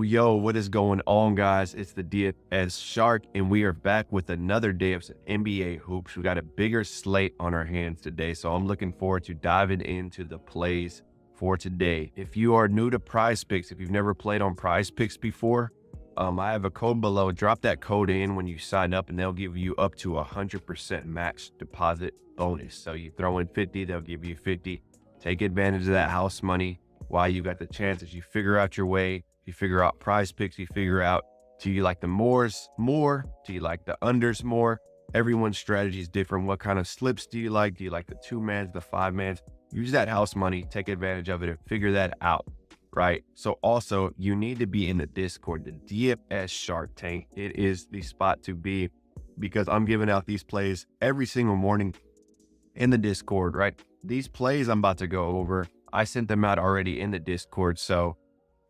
Yo, what is going on, guys? It's the DFS Shark, and we are back with another day of NBA hoops. We got a bigger slate on our hands today, so I'm looking forward to diving into the plays for today. If you are new to PrizePicks, if you've never played on PrizePicks before, I have a code below. Drop that code in when you sign up, and they'll give you up to 100% match deposit bonus. So you throw in 50, they'll give you 50. Take advantage of that house money while you got the chance. As you figure out your way, you figure out PrizePicks, you figure out, do you like the mores more? Do you like the unders more? Everyone's strategy is different. What kind of slips do you like? Do you like the 2-mans, the 5-mans? Use that house money, take advantage of it, and figure that out, right? So also, you need to be in the Discord, the DFS Shark Tank. It is the spot to be because I'm giving out these plays every single morning in the Discord, right? These plays I'm about to go over, I sent them out already in the Discord. So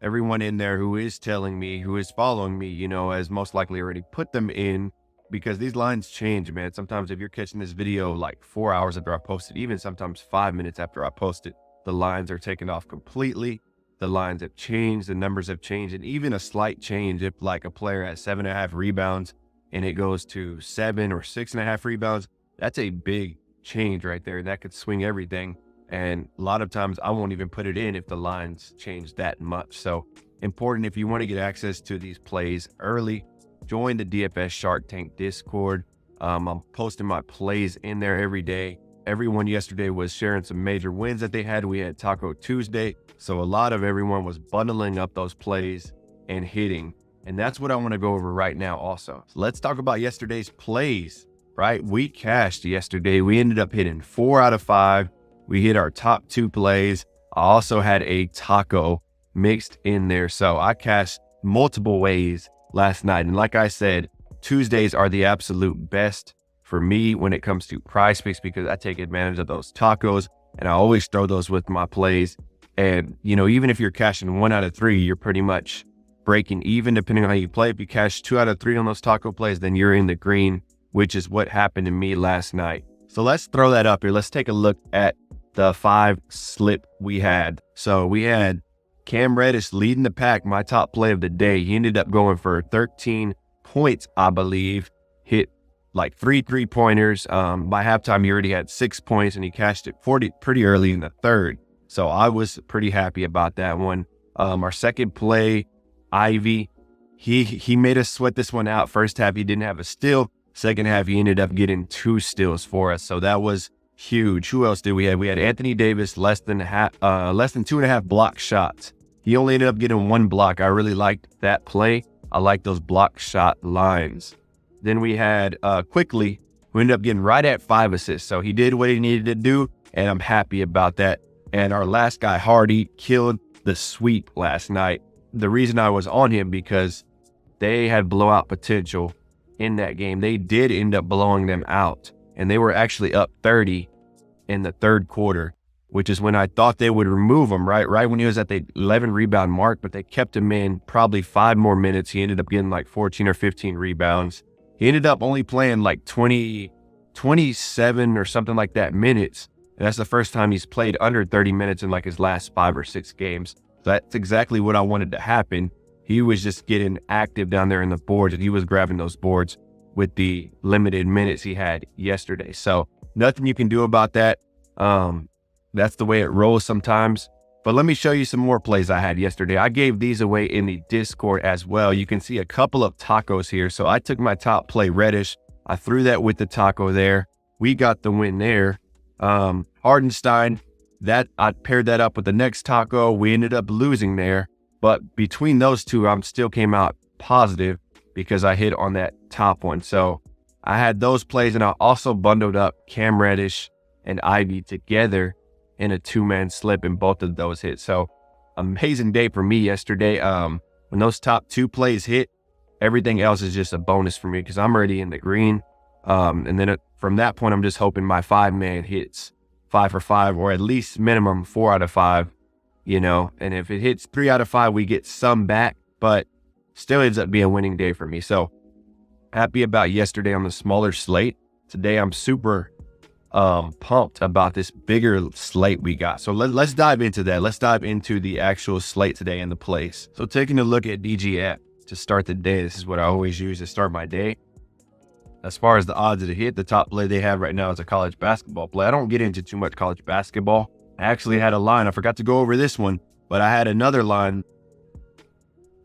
everyone in there who is telling me, who is following me, has most likely already put them in, because these lines change, man. Sometimes if you're catching this video like 4 hours after I posted, even sometimes 5 minutes after I posted, the lines are taken off completely. The lines have changed, the numbers have changed, and even a slight change, if like a player has 7.5 rebounds and it goes to 7 or 6.5 rebounds, that's a big change right there. That could swing everything. And a lot of times I won't even put it in if the lines change that much. So important, if you want to get access to these plays early, join the DFS Shark Tank Discord. I'm posting my plays in there every day. Everyone yesterday was sharing some major wins that they had. We had Taco Tuesday. So a lot of everyone was bundling up those plays and hitting. And that's what I want to go over right now also. So let's talk about yesterday's plays, right? We cashed yesterday. We ended up hitting 4 out of 5. We hit our top 2 plays. I also had a taco mixed in there. So I cashed multiple ways last night. And like I said, Tuesdays are the absolute best for me when it comes to PrizePicks, because I take advantage of those tacos and I always throw those with my plays. And, even if you're cashing 1 out of 3, you're pretty much breaking even depending on how you play. If you cash 2 out of 3 on those taco plays, then you're in the green, which is what happened to me last night. So let's throw that up here. Let's take a look at the 5 slip we had. So we had Cam Reddish leading the pack, my top play of the day. He ended up going for 13 points, I believe. Hit like 3 3-pointers. By halftime, he already had 6 points, and he cashed it pretty early in the third. So I was pretty happy about that one. Our second play, Ivy, he made us sweat this one out. First half, he didn't have a steal. Second half, he ended up getting 2 steals for us. So that was huge. Who else did we have? We had Anthony Davis, less than 2.5 block shots. He only ended up getting 1 block. I really liked that play. I like those block shot lines. Then we had Quickly, who ended up getting right at 5 assists. So he did what he needed to do, and I'm happy about that. And our last guy, Hardy, killed the sweep last night. The reason I was on him, because they had blowout potential in that game. They did end up blowing them out, and they were actually up 30 in the third quarter, which is when I thought they would remove him, right when he was at the 11 rebound mark, but they kept him in probably 5 more minutes. He ended up getting like 14 or 15 rebounds. He ended up only playing like 27 or something like that minutes. And that's the first time he's played under 30 minutes in like his last 5 or 6 games. So that's exactly what I wanted to happen. He was just getting active down there in the boards, and he was grabbing those boards with the limited minutes he had yesterday. So nothing you can do about that. That's the way it rolls sometimes. But let me show you some more plays I had yesterday. I gave these away in the Discord as well. You can see a couple of tacos here. So I took my top play, Reddish. I threw that with the taco there. We got the win there. Hardenstein, that I paired that up with the next taco. We ended up losing there. But between those two, I still came out positive because I hit on that top one. So I had those plays, and I also bundled up Cam Reddish and Ivy together in a 2-man slip, and both of those hit. So amazing day for me yesterday. When those top 2 plays hit, everything else is just a bonus for me because I'm already in the green. And then from that point, I'm just hoping my 5-man hits 5 for 5, or at least minimum 4 out of 5, and if it hits 3 out of 5, we get some back, but still ends up being a winning day for me. So happy about yesterday on the smaller slate. Today, I'm super pumped about this bigger slate we got. So let's dive into that. Let's dive into the actual slate today and the plays. So taking a look at DGF to start the day, this is what I always use to start my day. As far as the odds of the hit, the top play they have right now is a college basketball play. I don't get into too much college basketball. I actually had a line. I forgot to go over this one, but I had another line.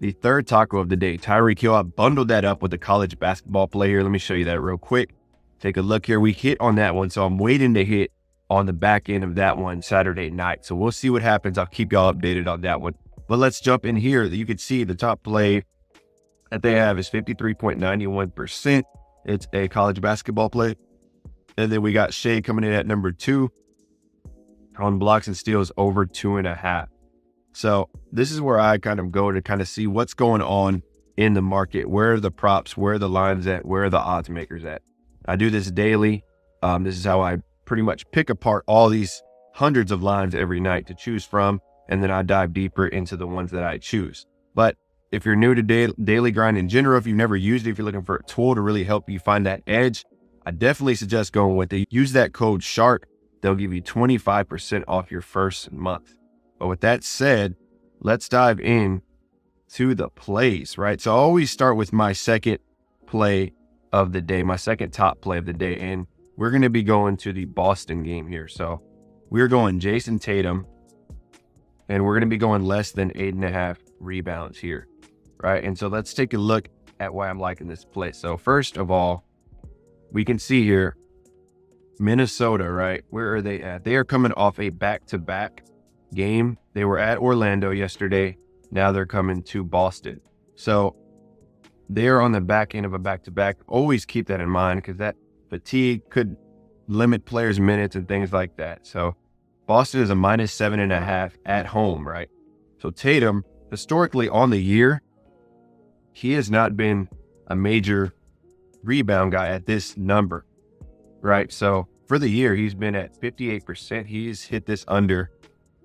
The third taco of the day, Tyreek Hill. I bundled that up with the college basketball play here. Let me show you that real quick. Take a look here. We hit on that one, so I'm waiting to hit on the back end of that one Saturday night. So we'll see what happens. I'll keep y'all updated on that one. But let's jump in here. You can see the top play that they have is 53.91%. It's a college basketball play. And then we got Shea coming in at number 2 on blocks and steals over 2.5. So this is where I kind of go to kind of see what's going on in the market. Where are the props? Where are the lines at? Where are the odds makers at? I do this daily. This is how I pretty much pick apart all these hundreds of lines every night to choose from. And then I dive deeper into the ones that I choose. But if you're new to daily grind in general, if you've never used it, if you're looking for a tool to really help you find that edge, I definitely suggest going with it. Use that code SHARK. They'll give you 25% off your first month. But with that said, let's dive in to the plays, right? So I always start with my second play of the day, my second top play of the day. And we're going to be going to the Boston game here. So we're going Jason Tatum, and we're going to be going less than 8.5 rebounds here, right? And so let's take a look at why I'm liking this play. So first of all, we can see here, Minnesota, right? Where are they at? They are coming off a back-to-back game. They were at Orlando yesterday. Now they're coming to Boston. So they're on the back end of a back-to-back. Always keep that in mind because that fatigue could limit players' minutes and things like that. So Boston is a -7.5 at home, right? So Tatum, historically on the year, he has not been a major rebound guy at this number, right? So for the year, he's been at 58%. He's hit this under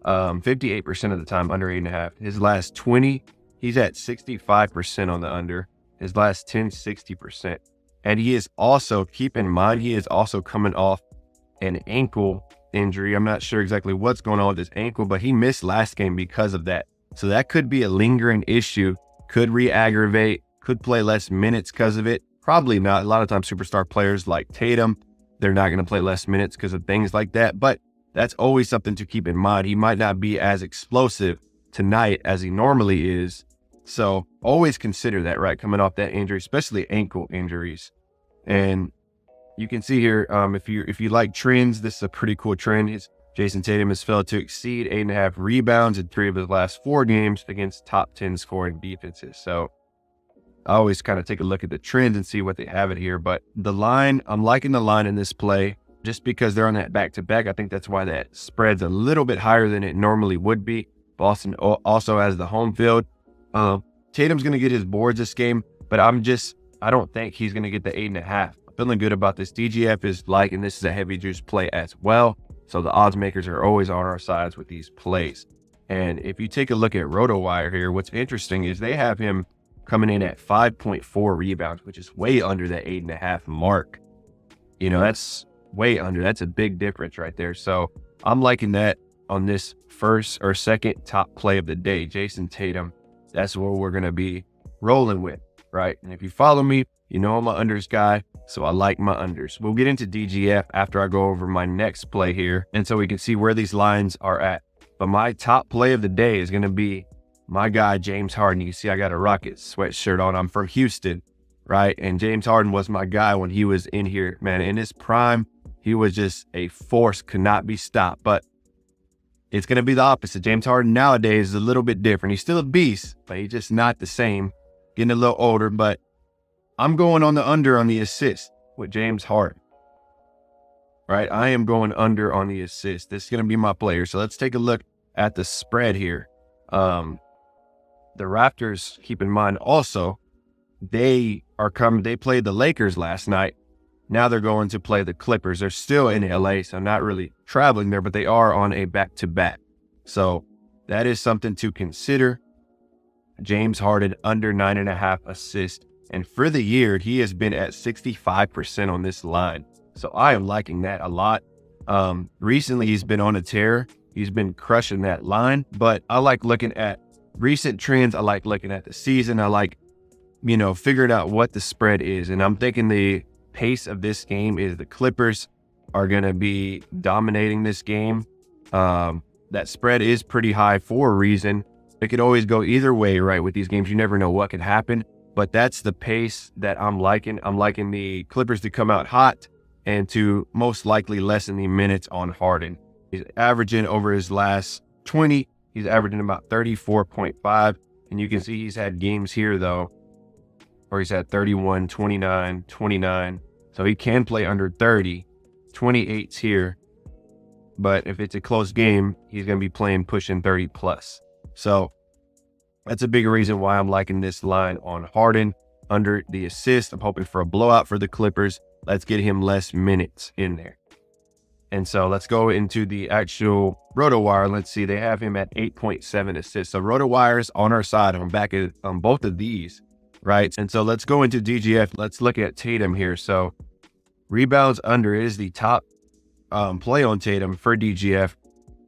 58% of the time, under 8.5. His last 20, he's at 65% on the under. His last 10, 60%. And he is also, keep in mind, he is also coming off an ankle injury. I'm not sure exactly what's going on with his ankle, but he missed last game because of that. So that could be a lingering issue, could re-aggravate, could play less minutes because of it. Probably not. A lot of times superstar players like Tatum, they're not going to play less minutes because of things like that. But that's always something to keep in mind. He might not be as explosive tonight as he normally is. So always consider that, right? Coming off that injury, especially ankle injuries. And you can see here, if you like trends, this is a pretty cool trend. Jason Tatum has failed to exceed 8.5 rebounds in 3 of his last 4 games against top 10 scoring defenses. So I always kind of take a look at the trends and see what they have it here. But the line, I'm liking the line in this play just because they're on that back-to-back. I think that's why that spread's a little bit higher than it normally would be. Boston also has the home field. Tatum's going to get his boards this game, but I don't think he's going to get the 8.5. I'm feeling good about this. DGF is liking this is a heavy juice play as well. So the odds makers are always on our sides with these plays. And if you take a look at RotoWire here, what's interesting is they have him coming in at 5.4 rebounds, which is way under that 8.5 mark. You know, that's way under. That's a big difference right there. So I'm liking that on this first or second top play of the day, Jason Tatum. That's what we're going to be rolling with, right? And if you follow me, you know I'm an unders guy, so I like my unders. We'll get into DGF after I go over my next play here, and so we can see where these lines are at. But my top play of the day is going to be my guy, James Harden. You can see I got a Rockets sweatshirt on. I'm from Houston, right? And James Harden was my guy when he was in here, man. In his prime, he was just a force, could not be stopped. But it's going to be the opposite. James Harden nowadays is a little bit different. He's still a beast, but he's just not the same. Getting a little older, but I'm going on the under on the assist with James Harden, right? I am going under on the assist. This is going to be my player. So let's take a look at the spread here. The Raptors, keep in mind also, they played the Lakers last night. Now they're going to play the Clippers. They're still in LA, so not really traveling there, but they are on a back-to-back. So that is something to consider. James Harden under 9.5 assists. And for the year, he has been at 65% on this line. So I am liking that a lot. Recently he's been on a tear. He's been crushing that line, but I like looking at recent trends. I like looking at the season. I like, figuring out what the spread is. And I'm thinking the pace of this game is the Clippers are going to be dominating this game. That spread is pretty high for a reason. It could always go either way, right? With these games, you never know what could happen, but that's the pace that I'm liking. I'm liking the Clippers to come out hot and to most likely lessen the minutes on Harden. He's averaging over his last 20. He's averaging about 34.5. And you can see he's had games here though, where he's had 31, 29, 29. So he can play under 30, 28's here. But if it's a close game, he's going to be playing pushing 30 plus. So that's a big reason why I'm liking this line on Harden under the assist. I'm hoping for a blowout for the Clippers. Let's get him less minutes in there. And so let's go into the actual RotoWire. Let's see, they have him at 8.7 assists. So RotoWire's on our side. I'm back on both of these, right? And so let's go into DGF. Let's look at Tatum here. So rebounds under is the top play on Tatum for DGF,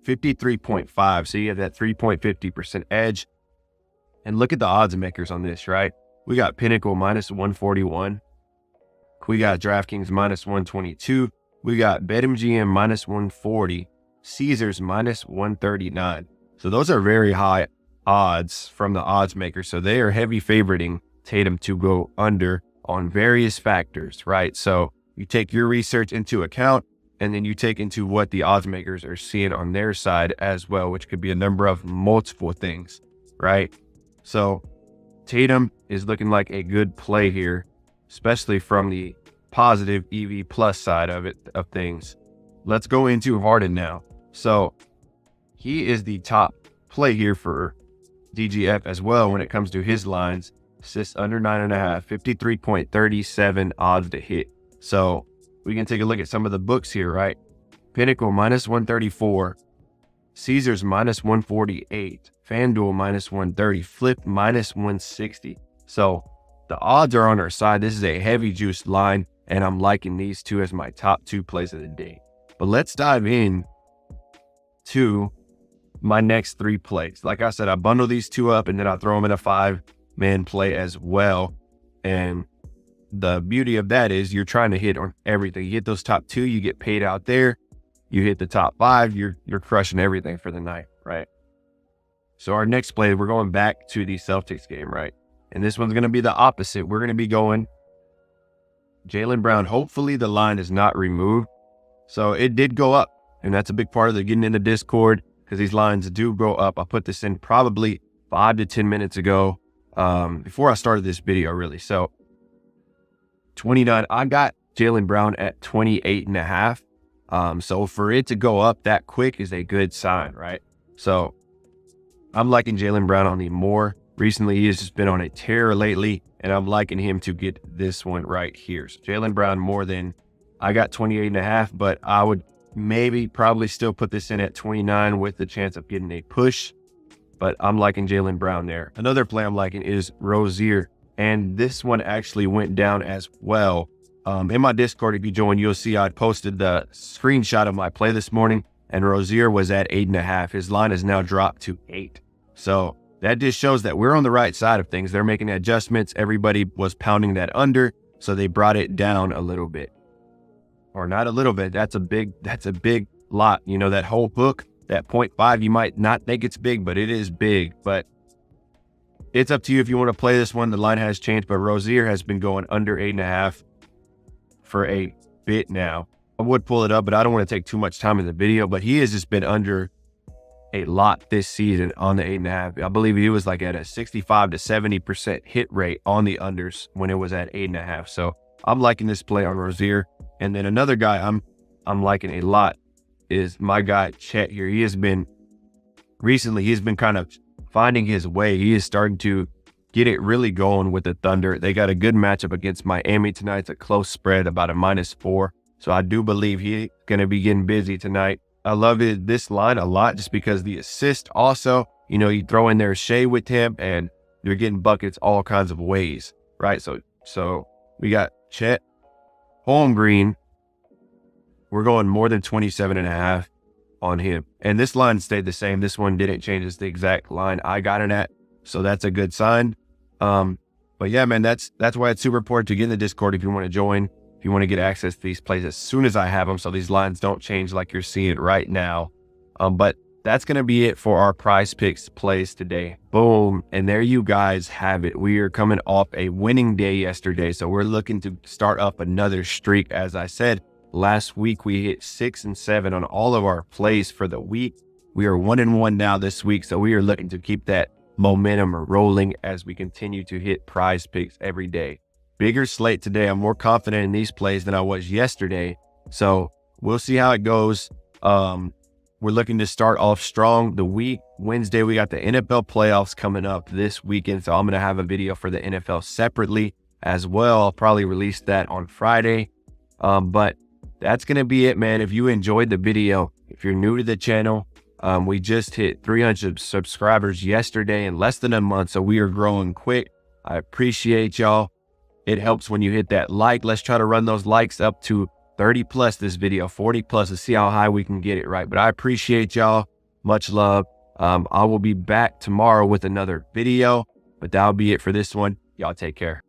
53.5. So you have that 3.50% edge. And look at the odds makers on this, right? We got Pinnacle minus 141. We got DraftKings minus 122. We got BetMGM minus 140. Caesars minus 139. So those are very high odds from the odds makers. So they are heavy favoriting Tatum to go under on various factors, right? So you take your research into account, and then you take into what the odds makers are seeing on their side as well, which could be a number of multiple things, right? So Tatum is looking like a good play here, especially from the positive EV plus side of things. Let's go into Harden now. So he is the top play here for DGF as well when it comes to his lines. Assists under 9.5, 53.37 odds to hit. So we can take a look at some of the books here, right? Pinnacle minus 134, Caesars minus 148, FanDuel minus 130, Flip minus 160. So the odds are on our side. This is a heavy juiced line, and I'm liking these two as my top two plays of the day. But let's dive in to my next three plays. Like I said, I bundle these two up and then I throw them in a 5-man play as well. And the beauty of that is you're trying to hit on everything. You hit those top two, you get paid out there. You hit the top 5, you're crushing everything for the night, right? So our next play, we're going back to the Celtics game, right? And this one's going to be the opposite. We're going to be going Jaylen Brown. Hopefully the line is not removed. So it did go up, and that's a big part of the getting in the Discord, because these lines do go up. I put this in probably 5 to 10 minutes ago, before I started this video, really. So 29, I got Jaylen Brown at 28.5. So for it to go up that quick is a good sign, right? So I'm liking Jaylen Brown on the more. Recently, he has just been on a tear lately, and I'm liking him to get this one right here. So Jaylen Brown more than, I got 28.5, but I would probably still put this in at 29 with the chance of getting a push, but I'm liking Jaylen Brown there. Another play I'm liking is Rozier, and this one actually went down as well. In my Discord, if you join, you'll see I posted the screenshot of my play this morning, and Rozier was at 8.5. His line has now dropped to 8. So that just shows that we're on the right side of things. They're making adjustments. Everybody was pounding that under, so they brought it down a little bit. Or not a little bit. That's a big lot. You know, that whole book, that 0.5, you might not think it's big, but it is big. But it's up to you if you want to play this one. The line has changed, but Rozier has been going under 8.5 for a bit now. I would pull it up, but I don't want to take too much time in the video. But he has just been under a lot this season on the 8.5. I believe he was like at a 65 to 70% hit rate on the unders when it was at 8.5. So I'm liking this play on Rozier. And then another guy I'm liking a lot is my guy Chet here. He has been recently, he's been kind of finding his way. He is starting to get it really going with the Thunder. They got a good matchup against Miami tonight. It's a close spread, about a -4. So I do believe he's going to be getting busy tonight. I love this line a lot just because the assist also, you know, you throw in there Shea with him and you're getting buckets all kinds of ways, right? So we got Chet, Holmgren, we're going more than 27.5 on him. And this line stayed the same. This one didn't change. It's the exact line I got it at. So that's a good sign. But yeah, man, that's why it's super important to get in the Discord if you want to join, if you want to get access to these plays as soon as I have them. So these lines don't change like you're seeing right now. But that's going to be it for our PrizePicks plays today. Boom. And there you guys have it. We are coming off a winning day yesterday. So we're looking to start up another streak. As I said, last week we hit 6 and 7 on all of our plays for the week. We are 1-1 now this week. So we are looking to keep that momentum rolling as we continue to hit PrizePicks every day. Bigger slate today. I'm more confident in these plays than I was yesterday. So we'll see how it goes. We're looking to start off strong the week. Wednesday, we got the NFL playoffs coming up this weekend. So I'm going to have a video for the NFL separately as well. I'll probably release that on Friday. But that's going to be it, man. If you enjoyed the video, if you're new to the channel, we just hit 300 subscribers yesterday in less than a month. So we are growing quick. I appreciate y'all. It helps when you hit that like. Let's try to run those likes up to 30 plus this video, 40 plus, to see how high we can get it, right? But I appreciate y'all. Much love. I will be back tomorrow with another video, but that'll be it for this one. Y'all take care.